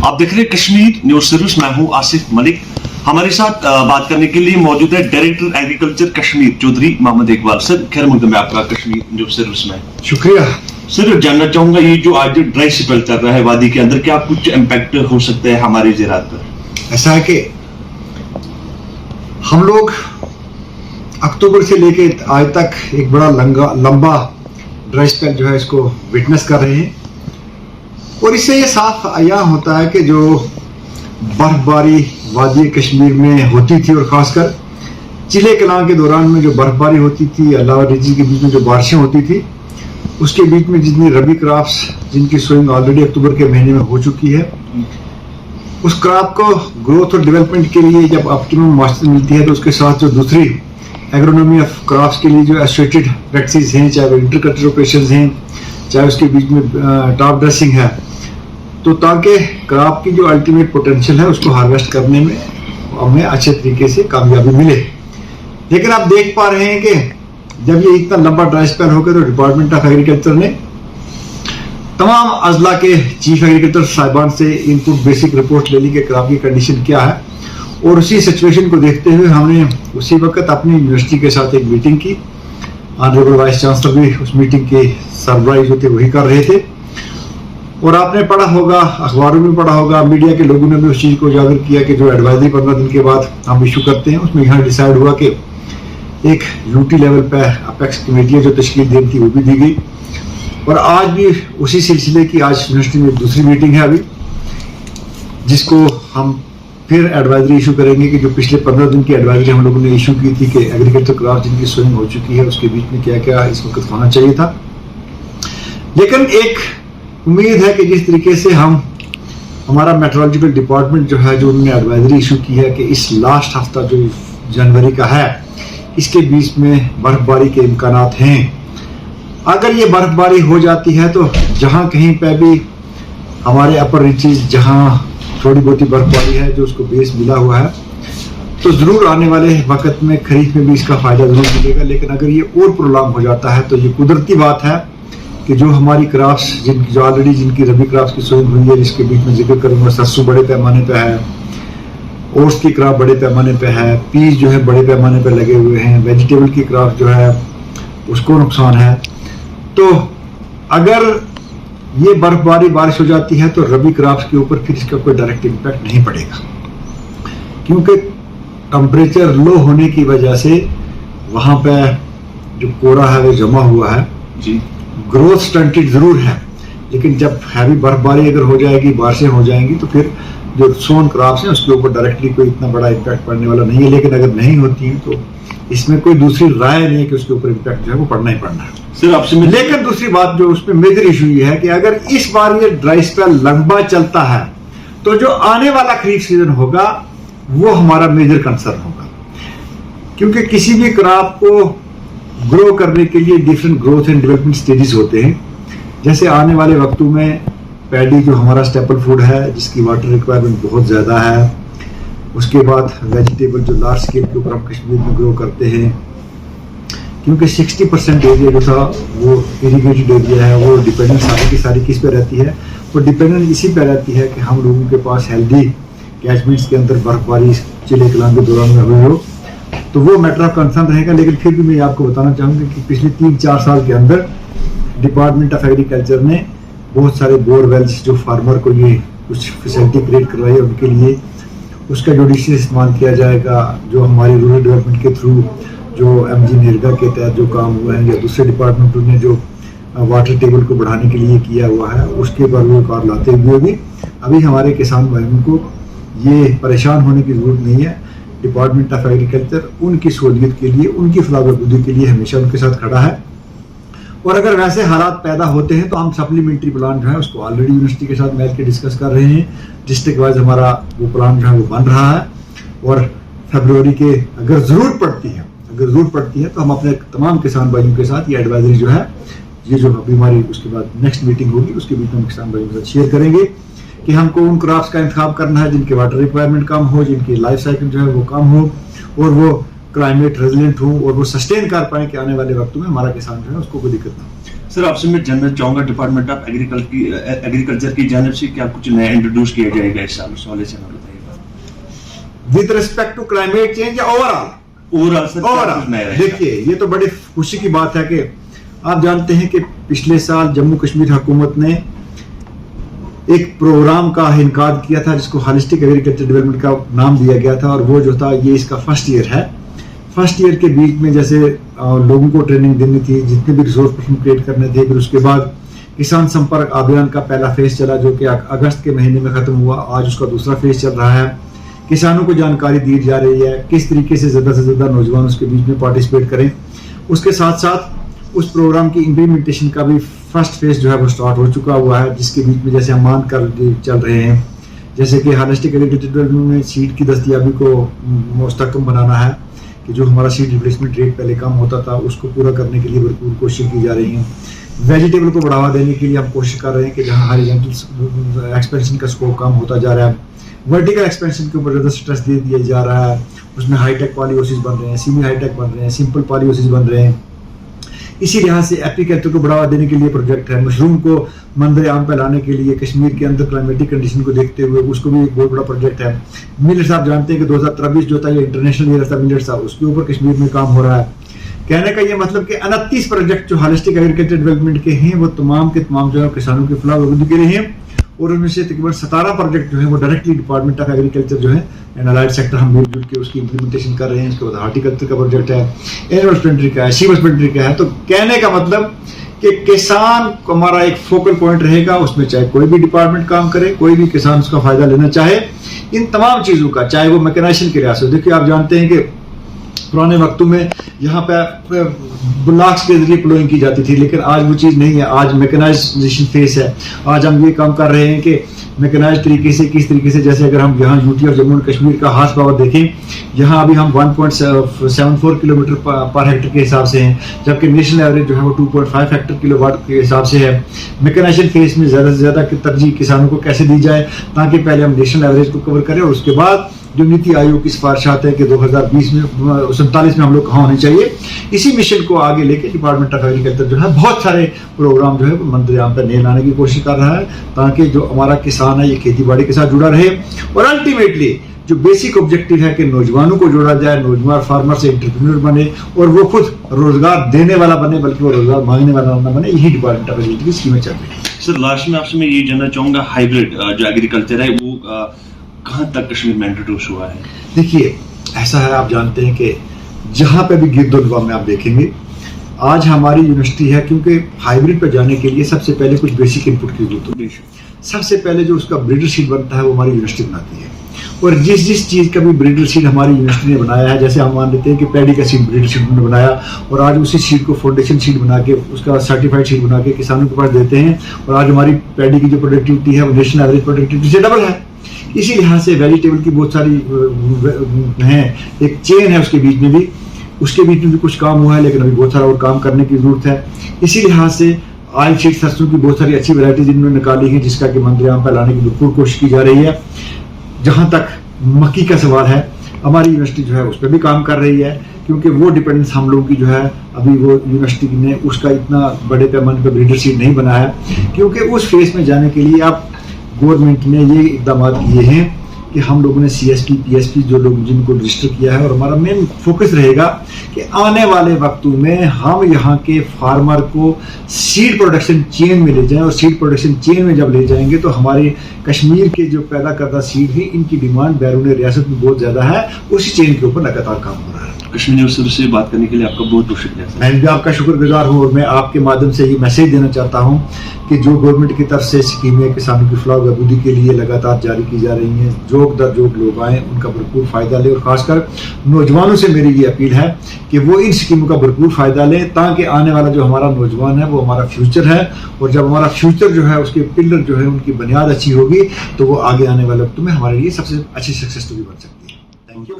आप देख रहे हैं कश्मीर न्यूज सर्विस। मैं हूं आसिफ मलिक। हमारे साथ बात करने के लिए मौजूद है director agriculture Kashmir Chaudhary Mohammad Iqbal. Sir खैर मुकदम है आपका कश्मीर न्यूज सर्विस में। शुक्रिया सर। जानना चाहूंगा ये जो आज ड्राई स्पेल चल रहा है वादी के अंदर, क्या कुछ इम्पैक्ट हो सकता है हमारे ज़राअत पर? ऐसा है कि हम लोग अक्टूबर से लेके आज तक एक बड़ा लंबा ड्राई स्पेल जो है इसको विटनेस कर रहे हैं, और इससे ये साफ आया होता है कि जो बर्फबारी वादी कश्मीर में होती थी और ख़ासकर चिले कलां के दौरान में जो बर्फबारी होती थी, अल्लाह और रिजी के बीच में जो बारिशें होती थी, उसके बीच में जितनी रबी क्रॉप्स जिनकी सोइंग ऑलरेडी अक्टूबर के महीने में हो चुकी है, उस क्रॉप को ग्रोथ और डेवलपमेंट के लिए जब ऑप्टिमम मॉइस्चर मिलती है तो उसके साथ जो दूसरी एग्रोनॉमी ऑफ क्रॉप्स के लिए जो एसोसिएटेड प्रैक्टिस हैं, चाहे वो इंटरकल्चर ऑपरेशंस हैं, चाहे उसके बीच में टॉप ड्रेसिंग है, तो ताकि क्रॉप की जो अल्टीमेट पोटेंशियल है उसको हार्वेस्ट करने में हमें अच्छे तरीके से कामयाबी मिले। लेकिन आप देख पा रहे हैं कि जब ये इतना लंबा ड्राई स्पेल हो गया तो डिपार्टमेंट ऑफ एग्रीकल्चर ने तमाम अजला के चीफ एग्रीकल्चर साहिबान से इनपुट बेसिक रिपोर्ट ले ली कि क्रॉप की कंडीशन क्या है, और उसी सिचुएशन को देखते हुए हमने उसी वक्त अपनी यूनिवर्सिटी के साथ एक मीटिंग की। ऑनरेबल वाइस चांसलर भी उस मीटिंग के सरप्राइज होते वही कर रहे थे, और आपने पढ़ा होगा, अखबारों में पढ़ा होगा, मीडिया के लोगों ने भी उस चीज़ को उजागर किया कि जो एडवाइजरी 15 दिन के बाद हम इशू करते हैं उसमें यहाँ डिसाइड हुआ कि एक यूटी लेवल पर अपेक्स कमेटियाँ जो तश्कील दी थी वो भी दी गई, और आज भी उसी सिलसिले की आज यूनिवर्सिटी में दूसरी मीटिंग है अभी, जिसको हम फिर एडवाइजरी इशू करेंगे कि जो पिछले 15 दिन की एडवाइजरी हम लोगों ने इशू की थी कि एग्रीकल्चर क्रॉप जिनकी सोइंग हो चुकी है उसके बीच में क्या क्या इस वक्त होना चाहिए था। लेकिन एक उम्मीद है कि जिस तरीके से हमारा मेट्रोलॉजिकल डिपार्टमेंट जो है, जो उन्होंने एडवाइजरी इशू की है कि इस लास्ट हफ्ता जो जनवरी का है इसके बीच में बर्फबारी के इम्कानात हैं। अगर ये बर्फबारी हो जाती है तो जहाँ कहीं पर भी हमारे अपर रीचेज जहाँ थोड़ी बहुत बर्फबारी है जो उसको बेस मिला हुआ है, तो ज़रूर आने वाले वक्त में खरीफ में भी इसका फ़ायदा ज़रूर मिलेगा। लेकिन अगर ये और प्रोलॉन्ग हो जाता है तो ये कुदरती बात है कि जो हमारी क्रॉप्स जो ऑलरेडी जिनकी रबी क्रॉप्स की सोइंग हुई है, जिसके बीच में जिक्र करूँगा, सरसों बड़े पैमाने पे है, ओट्स की क्रॉप बड़े पैमाने पे है, पीस जो है बड़े पैमाने पे लगे हुए हैं, वेजिटेबल की क्रॉप जो है उसको नुकसान है। तो अगर ये बर्फबारी बारिश हो जाती है तो रबी क्रॉप्स के ऊपर फिर इसका कोई डायरेक्ट इम्पैक्ट नहीं पड़ेगा, क्योंकि टेम्परेचर लो होने की वजह से वहाँ पे जो कोड़ा है वो जमा हुआ है जी। ग्रोथ स्टंटेड जरूर है, लेकिन जब हैवी बर्फबारी अगर हो जाएगी, बारिशें हो जाएंगी, तो फिर जो सोन क्रॉप्स हैं उसके ऊपर डायरेक्टली कोई इतना बड़ा इम्पैक्ट पड़ने वाला नहीं है। लेकिन अगर नहीं होती है तो इसमें कोई दूसरी राय नहीं है कि उसके ऊपर इम्पैक्ट जो है वो पड़ना ही पड़ना है सर आपसे। लेकिन दूसरी बात जो उसमें मेजर इशू ये है कि अगर इस बार ये ड्राई स्पेल लंबा चलता है तो जो आने वाला खरीफ सीजन होगा वो हमारा मेजर कंसर्न होगा, क्योंकि किसी भी क्रॉप को ग्रो करने के लिए different growth and development stages होते हैं। जैसे आने वाले वक्तों में पैडी जो हमारा स्टेपल फूड है, जिसकी वाटर रिक्वायरमेंट बहुत ज़्यादा है, उसके बाद वेजिटेबल जो लार्ज स्केल के ऊपर हम कश्मीर में ग्रो करते हैं, क्योंकि 60% एरिया जो था वो इरीगेटेड एरिया है, वो डिपेंडेंट सारी की सारी किस पे रहती है, वो डिपेंडेंट इसी पे रहती है कि हम लोगों के पास हेल्दी कैचमेंट्स के अंदर बर्फबारी चिले कलां के दौरान में हुई हो, तो वो मैटर ऑफ कंसर्न रहेगा। लेकिन फिर भी मैं आपको बताना चाहूँगा कि पिछले 3-4 साल के अंदर डिपार्टमेंट ऑफ एग्रीकल्चर ने बहुत सारे बोरवेल्स जो फार्मर को ये कुछ फैसिलिटी क्रिएट करवाई है उनके लिए उसका जुडिशियस इस्तेमाल किया जाएगा। जो हमारी रूरल डेवलपमेंट के थ्रू जो MG नेरगा के तहत जो काम हुआ है, या दूसरे डिपार्टमेंटों ने जो वाटर टेबल को बढ़ाने के लिए किया हुआ है, उसके बरकार लाते हुए भी अभी हमारे किसान भाइयों को ये परेशान होने की ज़रूरत नहीं है। डिपार्टमेंट ऑफ एग्रीकल्चर उनकी सहूलियत के लिए, उनकी फलाहबहबूदी के लिए हमेशा उनके साथ खड़ा है, और अगर वैसे हालात पैदा होते हैं तो हम सप्लीमेंट्री प्लान जो है उसको ऑलरेडी यूनिवर्सिटी के साथ मिल के डिस्कस कर रहे हैं। डिस्ट्रिक्ट वाइज हमारा वो प्लान जो है वो बन रहा है, और फरवरी के अगर ज़रूरत पड़ती है तो हम अपने तमाम किसान भाइयों के साथ ये एडवाइजरी जो है, ये जो अभी हमारी उसके बाद नेक्स्ट मीटिंग होगी उसके बीच में हम किसान भाइयों के साथ शेयर करेंगे कि हमको उन क्रॉप्स का इंतखाब करना है जिनके वाटर रिक्वायरमेंट कम हो, जिनकी लाइफ साइकिल जो है वो कम हो, और वो क्लाइमेट रेजिलेंट हो, और वो सस्टेन कर पाए कि आने वाले वक्त में हमारा किसान जो है उसको कोई दिक्कत ना हो। सर आपसे मैं जानना चाहूंगा डिपार्टमेंट ऑफ एग्रीकल्चर की जानिब से क्या कुछ नया इंट्रोड्यूस किया जाएगा इस साल, उस वाले से ना बताइएगा। With respect to climate change या ओवरऑल सर ओवरऑल देखिए, ये तो बड़ी खुशी की बात है कि आप जानते हैं कि पिछले साल जम्मू कश्मीर हुकूमत ने एक प्रोग्राम का इनकाद किया था जिसको होलिस्टिक एग्रीकल्चर डेवलपमेंट का नाम दिया गया था, और वो जो था ये इसका फर्स्ट ईयर है। फर्स्ट ईयर के बीच में जैसे लोगों को ट्रेनिंग देनी थी, जितने भी रिसोर्स पर्सन क्रिएट करने थे, फिर उसके बाद किसान संपर्क अभियान का पहला फेज चला जो कि अगस्त के महीने में खत्म हुआ। आज उसका दूसरा फेज चल रहा है। किसानों को जानकारी दी जा रही है किस तरीके से ज्यादा नौजवान उसके बीच में पार्टिसिपेट करें। उसके साथ साथ उस प्रोग्राम की इम्प्लीमेंटेशन का भी फर्स्ट फेज जो है वो स्टार्ट हो चुका हुआ है, जिसके बीच में जैसे हम मान कर चल रहे हैं जैसे कि होलिस्टिक एग्रीकल्चर डेवलपमेंट में सीड की दस्तियाबी को मुस्तहकम बनाना है कि जो हमारा सीड रिप्लेसमेंट रेट पहले कम होता था उसको पूरा करने के लिए भरपूर कोशिश की जा रही है। वेजिटेबल को बढ़ावा देने के लिए हम कोशिश कर रहे हैं कि जहाँ हॉरिजॉन्टल एक्सपेंशन का स्कोप कम होता जा रहा है, वर्टिकल एक्सपेंशन के ऊपर ज़्यादा स्ट्रेस दे दिया जा रहा है। उसमें हाईटेक पॉलीओसिस बन रहे हैं, सेमी हाईटेक बन रहे हैं, सिंपल पॉलीओसिस बन रहे हैं। इसी लिहाज से एप्लीकेटर को बढ़ावा देने के लिए प्रोजेक्ट है। मशरूम को मंदरे आम पे लाने के लिए कश्मीर के अंदर क्लाइमेटिक कंडीशन को देखते हुए उसको भी एक बहुत बड़ा प्रोजेक्ट है। मिलेट्स आप जानते हैं कि 2023 जो था ये इंटरनेशनल ईयर था मिलेट्स का, उसके ऊपर कश्मीर में काम हो रहा है। कहने का ये मतलब कि 29 प्रोजेक्ट जो होलिस्टिक एग्रीकल्चर डेवलपमेंट के हैं वो तमाम के तमाम जो है किसानों के फलाह बहबूदी के लिए हैं, और उनमें से तकरीबन 17 प्रोजेक्ट जो है वो डायरेक्टली डिपार्टमेंट ऑफ एग्रीकल्चर जो है एंड अलाइड सेक्टर हम मिलजुल के उसकी इम्प्लीमेंटेशन कर रहे हैं। इसके बाद हार्टिकल्चर का प्रोजेक्ट है, एनिमल हस्बेंड्री का है, सी हस्बेंड्री का है। तो कहने का मतलब कि किसान को हमारा एक फोकल पॉइंट रहेगा, उसमें चाहे कोई भी डिपार्टमेंट काम करे, कोई भी किसान उसका फायदा लेना चाहे इन तमाम चीज़ों का, चाहे वो मैकेनाइजेशन के लिहाज से। देखिए आप जानते हैं कि पुराने वक्तों में यहाँ पे ब्लॉक्स के जरिए प्लोइंग की जाती थी, लेकिन आज वो चीज़ नहीं है। आज मैकेनाइजेशन फेस है। आज हम ये काम कर रहे हैं कि मैकेनाइज तरीके से, किस तरीके से, जैसे अगर हम यहाँ यूटी और जम्मू एंड कश्मीर का हार्स पावर देखें, यहाँ अभी हम 1.74 किलोमीटर पर हेक्टर के हिसाब से हैं, जबकि नेशनल एवरेज जो है वो 2.5 हेक्टर किलोवाट के हिसाब से है। मैकेनाइजेशन फेस में ज़्यादा से ज़्यादा तरजीह किसानों को कैसे दी जाए ताकि पहले हम नेशनल एवरेज को कवर करें, और उसके बाद जो नीति आयोग की सिफारिशात है कि 2020 में 47 में हम लोग कहाँ होने चाहिए, इसी मिशन को आगे लेके डिपार्टमेंट ऑफ एग्रीकल्चर जो है बहुत सारे प्रोग्राम जो है मंत्रियां पर नए लाने की कोशिश कर रहा है ताकि जो हमारा किसान है ये खेती बाड़ी के साथ जुड़ा रहे, और अल्टीमेटली जो बेसिक ऑब्जेक्टिव है कि नौजवानों को जोड़ा जाए, नौजवान फार्मर से एंटरप्रेन्योर बने और वो खुद रोजगार देने वाला बने बल्कि वो रोजगार मांगने वाला न बने। यही डिपार्टमेंट ऑफ एग्रीकल्चर की स्कीमें चल रही है। सर लास्ट में आपसे मैं ये जानना चाहूंगा, हाइब्रिड जो एग्रीकल्चर है वो कहाँ तक कश्मीर में इंट्रोड्यूस हुआ है? देखिए ऐसा है, आप जानते हैं कि जहाँ पे भी गिरदोनवा में आप देखेंगे आज हमारी यूनिवर्सिटी है, क्योंकि हाइब्रिड पे जाने के लिए सबसे पहले कुछ बेसिक इनपुट की जरूरत होती है। सबसे पहले जो उसका ब्रीडर सीड बनता है वो हमारी यूनिवर्सिटी बनाती है, और जिस चीज़ का भी ब्रीडर सीड हमारी यूनिवर्सिटी ने बनाया है, जैसे हम मान लेते हैं कि पैडी का सीड ब्रीडर सीड ने बनाया, और आज उसी सीड को फाउंडेशन सीड बना के उसका सर्टिफाइड सीड बना के किसानों के पास देते हैं, और आज हमारी पैडी की जो प्रोडक्टिविटी है वो नेशनल एवरेज प्रोडक्टिविटी से डबल है। इसी लिहाज से वेजिटेबल की बहुत सारी हैं, एक चेन है उसके बीच में भी, कुछ काम हुआ है, लेकिन अभी बहुत सारा और काम करने की जरूरत है। इसी लिहाज से ऑयल सीड सरसों की बहुत सारी अच्छी वैरायटीज इन्होंने निकाली है, जिसका कि मंत्रियां पर लाने की बिल्कुल कोशिश की जा रही है। जहां तक मक्की का सवाल है, हमारी यूनिवर्सिटी जो है उस पर भी काम कर रही है, क्योंकि वो डिपेंडेंस हम लोगों की जो है अभी वो यूनिवर्सिटी ने उसका इतना बड़े पैमाने पर ब्रीडर सीड नहीं बनाया, क्योंकि उस फेस में जाने के लिए आप गवर्नमेंट ने ये इकदाम किए हैं कि हम लोगों ने CSP PSP जो लोग जिनको रजिस्टर किया है, और हमारा मेन फोकस रहेगा कि आने वाले वक्तों में हम यहाँ के फार्मर को सीड प्रोडक्शन चेन में ले जाएं, और सीड प्रोडक्शन चेन में जब ले जाएंगे तो हमारे कश्मीर के जो पैदा करदा सीड है इनकी डिमांड बैरून रियासत में बहुत ज़्यादा है, उसी चेन के ऊपर लगातार काम हो रहा है। कश्मीर न्यूज़ से बात करने के लिए आपका बहुत बहुत शुक्रिया। मैं भी आपका शुक्रगुजार हूँ, और मैं आपके माध्यम से ये मैसेज देना चाहता हूँ कि जो गवर्नमेंट की तरफ से स्कीमें किसानों की फलाह बहबूदी के लिए लगातार जारी की जा रही हैं, जोक दर जोक लोग आएँ, उनका भरपूर फ़ायदा लें, और ख़ासकर नौजवानों से मेरी ये अपील है कि वो इन स्कीमों का भरपूर फ़ायदा लें, ताकि आने वाला जो हमारा नौजवान है वो हमारा फ्यूचर है, और जब हमारा फ्यूचर जो है उसके पिलर जो है उनकी बुनियाद अच्छी होगी तो वो आगे आने वाले वक्त में हमारे लिए सबसे अच्छी सक्सेस स्टोरी बन सकती है। Thank you.